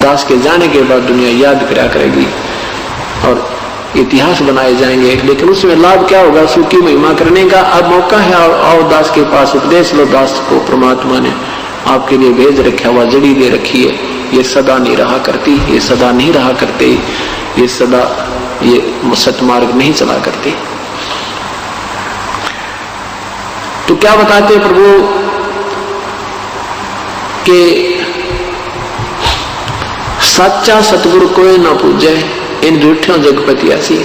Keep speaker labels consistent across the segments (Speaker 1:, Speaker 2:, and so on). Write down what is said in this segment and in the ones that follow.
Speaker 1: दास के जाने के बाद दुनिया याद करा करेगी और इतिहास बनाए जाएंगे, लेकिन उसमें लाभ क्या होगा? सुखी महिमा करने का अब मौका है। आओ दास के पास उपदेश लो। दास को परमात्मा ने आपके लिए भेज रखा हुआ जड़ी दे रखी है। ये सदा नहीं रहा करती, ये सदा नहीं रहा करते, ये सदा ये सतमार्ग नहीं चला करते। तो क्या बताते प्रभु के सच्चा सतगुरु कोई ना पूजे, इन झूठों जगपति ऐसी।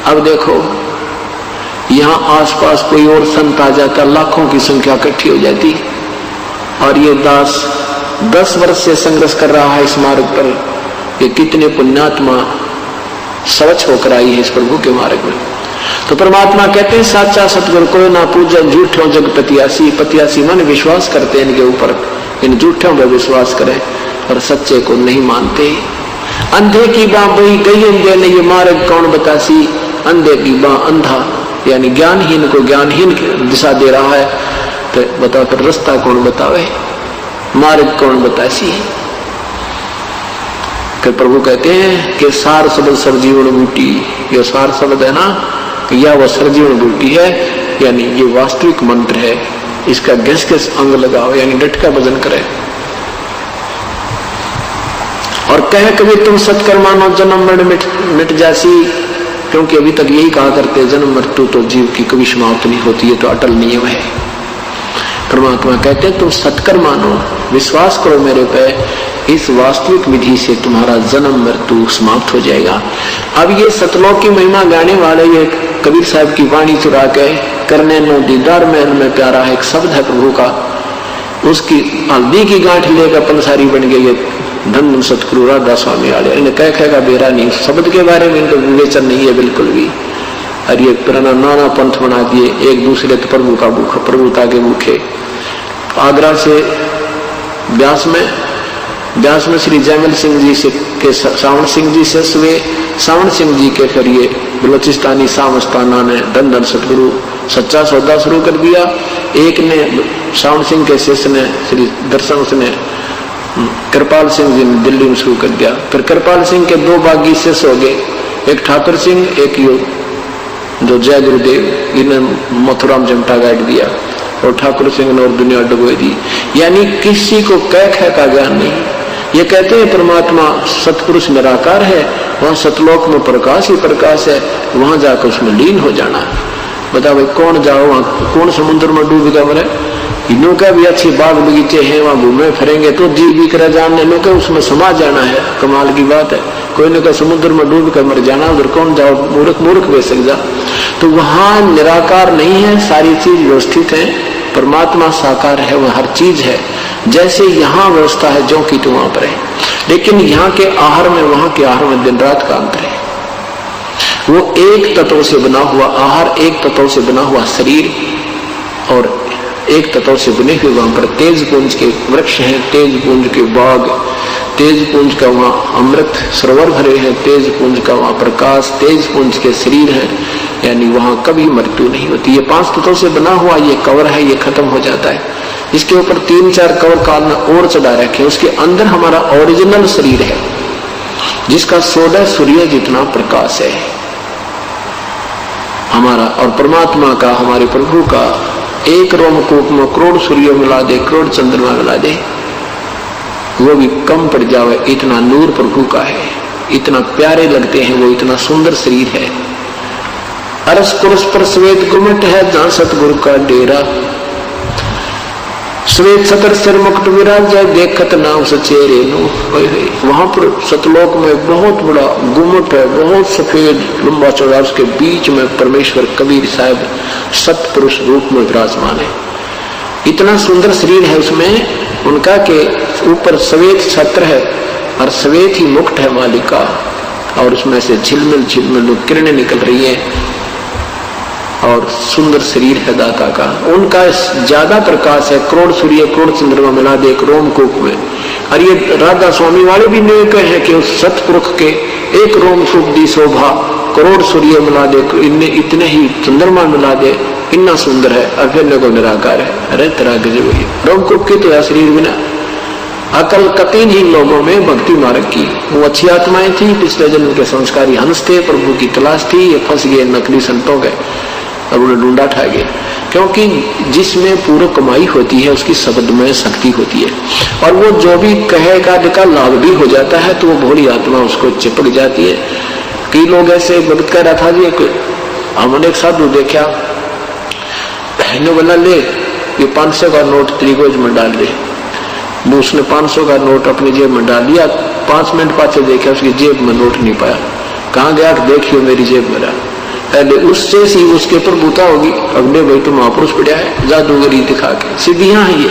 Speaker 1: अब देखो यहां आसपास कोई और संत आ जाता, लाखों की संख्या इकट्ठी हो जाती, और ये दास 10 वर्ष से संघर्ष कर रहा है इस मार्ग पर। ये कितने पुण्यात्मा स्वच्छ होकर आई है इस प्रभु के मार्ग में। तो परमात्मा कहते हैं साचा सतगुरु कोई ना पूजे, झूठों जगपतियासी। पतियासी मन विश्वास करते हैं इनके ऊपर, इन झूठों पर विश्वास करें और सच्चे को नहीं मानते। अंधे की बाँ बही गई अंधे ने, ये मार्ग कौन बतासी? अंधे की बाँ अंधा, यानी ज्ञानहीन को ज्ञानहीन दिशा दे रहा है। तो बताओ फिर रास्ता कौन बतावे, मार्ग कौन बतासी? फिर प्रभु कहते हैं कि सार शब्द सरजीवन बूटी, ये सार शब्द है ना, या वह सरजीवन बूटी है, यानी ये वास्तविक मंत्र है। इसका घिस घिस अंग लगाओ, यानी डट का भजन करे। और कहे कभी तुम सत्कर्म मानो जन्म मरण मिट जासी, क्योंकि अभी तक यही कहा करते जन्म मृत्यु तो जीव की कभी समाप्त नहीं होती है, तो अटल नियम है। परमात्मा कहते हैं तुम सत्कर्म मानो, विश्वास करो मेरे पे, इस वास्तविक विधि से तुम्हारा जन्म मृत्यु समाप्त हो जाएगा। अब ये सतलोक की महिमा गाने वाले ये कबीर साहब की वाणी चुरा के करने नो दीदार महल में प्यारा है, एक शब्द है प्रभु का, उसकी हल्दी की गांठ लेकर पंसारी बन गई है धन सतगुरु राधा स्वामी वाले। इन्हें कह का बेरा नहीं, शब्द के बारे में इनको विवेचन नहीं है बिल्कुल भी। और ये पुराना नाना पंथ बना दिए, एक दूसरे तो प्रभु का भूख, प्रभुता के भूखे। आगरा से ब्यास में श्री जयमल सिंह जी से के सावण सिंह जी से सुवे सावण सिंह जी के फिर ये बलोचिस्तानी सामस्ताना ने धन धन सतगुरु सच्चा सौदा शुरू कर दिया। एक ने सावण सिंह के शिष्य ने श्री दर्शन उसने कृपाल सिंह जी ने दिल्ली में शुरू कर दिया। फिर कृपाल सिंह के 2 बागी शिष्य हो गए, एक ठाकुर सिंह, एक जो जय गुरुदेव, इन्हें मथुरा में जमटा गाइड दिया, और ठाकुर सिंह ने और दुनिया डुबोई दी। यानी किसी को कह का ज्ञान नहीं। ये कहते हैं परमात्मा सतपुरुष निराकार है, वहां सतलोक में प्रकाश ही प्रकाश है, वहां जाकर उसमें लीन हो जाना। बताओ भाई कौन जाओ वहां, कौन समुद्र में डूबेगा? मरे इनों का भी अच्छे बाग बगीचे हैं, वहां घूमे फिरेंगे तो जी भी कर जानने लोग उसमें समा जाना है। कमाल की बात है, कोई ने कहा समुद्र में डूब कर मर जाना, उधर कौन जाओ? मूर्ख बेसक जा। तो वहां निराकार नहीं है, सारी चीज व्यवस्थित है, परमात्मा साकार है, वह हर चीज है। जैसे यहाँ व्यवस्था है जो की तो वहां पर है, लेकिन यहाँ के आहार में वहां के आहार में दिन रात का अंतर है। वो एक तत्व से बना हुआ आहार, एक तत्व से बना हुआ शरीर, और एक तत्व से बने हुए वहां पर तेज पुंज के वृक्ष हैं, तेज पुंज के बाग, तेज पुंज का वहां अमृत सरोवर भरे हैं, तेज पुंज का वहां प्रकाश, तेज पुंज के शरीर है, यानी वहां कभी मृत्यु नहीं होती। ये 5 तत्वों से बना हुआ ये कवर है, ये खत्म हो जाता है। इसके ऊपर 3-4 कवर काल में और चढ़ा रखे, उसके अंदर हमारा ओरिजिनल शरीर है, जिसका 16 सूर्य जितना प्रकाश है हमारा। और परमात्मा का, हमारे प्रभु का एक रोमकूप में करोड़ सूर्य मिला दे, करोड़ चंद्रमा मिला दे, वो भी कम पड़ जावे, इतना नूर प्रभु का है, इतना प्यारे लगते हैं वो, इतना सुंदर शरीर है। अरस कुरस पर श्वेत गुमट है, जहां सतगुरु का डेरा, श्वेत सतर सिर मुकुट विराज जाए, देखत नाम सचेरे नो। वहां पर सतलोक में बहुत बड़ा गुमट है, बहुत सफेद लंबा चौड़ा, उसके बीच में परमेश्वर कबीर साहब सतपुरुष रूप में विराजमान है। इतना सुंदर शरीर है उसमें उनका के ऊपर श्वेत छत्र है और श्वेत ही मुकुट है मालिक का, और उसमें से झिलमिल झिलमिल किरणें निकल रही है, और सुंदर शरीर है दाता का। उनका ज्यादा प्रकाश है, करोड़ सूर्य करोड़ चंद्रमा मिला दे एक रोमकूप में। और ये राधा स्वामी वाले भी नियम है कि उस सतपुरुष के एक रोमकूप दी शोभा, करोड़ सूर्य मिला दे, इतने ही चंद्रमा मिला दे, इतना सुंदर है। और फिर को निराकार है, अरे तरह गजब रोमकूप की तो शरीर बिना अकल कतीनहीन लोगों में भक्ति मार्ग की। वो अच्छी आत्माएं थी, पिछले जन्म के संस्कारी हंस थे, प्रभु की तलाश थी, ये फंस गए नकली संतों गए और उन्हें ढूंढा ठा गए। क्योंकि जिसमें पूर्ण कमाई होती है उसकी शब्दमय शक्ति होती है, और वो जो भी कहेगा का लाभ भी हो जाता है, तो वो भोली आत्मा उसको चिपक जाती है। कई लोग ऐसे भक्त कह रहा था जी, हमने एक साधु देखा, बोला ले ये 500 का नोट त्रिगोज में डाल दे। उसने 500 का नोट अपनी जेब में डाल दिया, 5 मिनट पाछे देखा उसकी जेब में नोट नहीं पाया। कहाँ गया? देखियो मेरी जेब में रहा। पहले उससे ही उसके ऊपर बूता होगी, अगले भाई तो महापुरुष पड़ा है जादूगरी दिखा के, सिद्धियां हैं ये।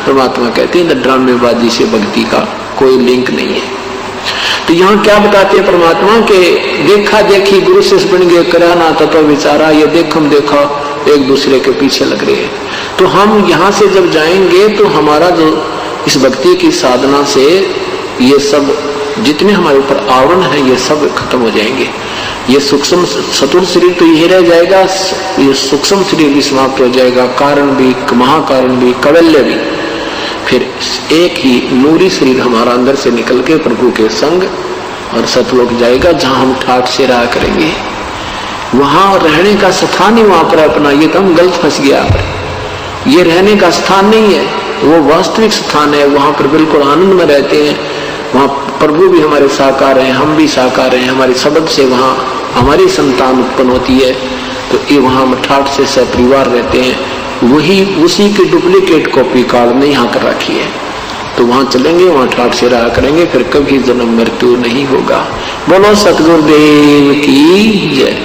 Speaker 1: परमात्मा कहते हैं ड्रामेबाजी से भक्ति का कोई लिंक नहीं है। तो यहाँ क्या बताते हैं परमात्मा के देखा देखी गुरु शिष्य बन गए, कराना तत्व विचारा, ये देखम देखा एक दूसरे के पीछे लग रहे हैं। तो हम यहाँ से जब जाएंगे तो हमारा जो इस भक्ति की साधना से ये सब जितने हमारे ऊपर आवरण है ये सब खत्म हो जाएंगे। ये सूक्ष्म सतुर शरीर तो यही रह जाएगा, ये सूक्ष्म शरीर भी समाप्त हो जाएगा, कारण भी, महाकारण भी, कवल्य भी। फिर एक ही नूरी शरीर हमारा अंदर से निकल के प्रभु के संग और सतलोक जाएगा, जहां हम ठाठ से रहा करेंगे। वहां रहने का स्थान ही वहां पर अपना, ये तो हम गलत फंस गया। ये रहने का स्थान नहीं है, वो वास्तविक स्थान है। वहां पर बिल्कुल आनंद में रहते हैं, वहां प्रभु भी हमारे साकार हैं, हम भी साकार हैं। हमारे शब्द से वहां हमारी संतान उत्पन्न होती है, तो ये वहां हम ठाठ से सपरिवार रहते हैं। वही उसी की डुप्लीकेट कॉपी काल ने यहाँ कर रखी है। तो वहां चलेंगे, वहां ठाठ से रहा करेंगे, फिर कभी जन्म मृत्यु नहीं होगा। बोलो सतगुरुदेव की जय।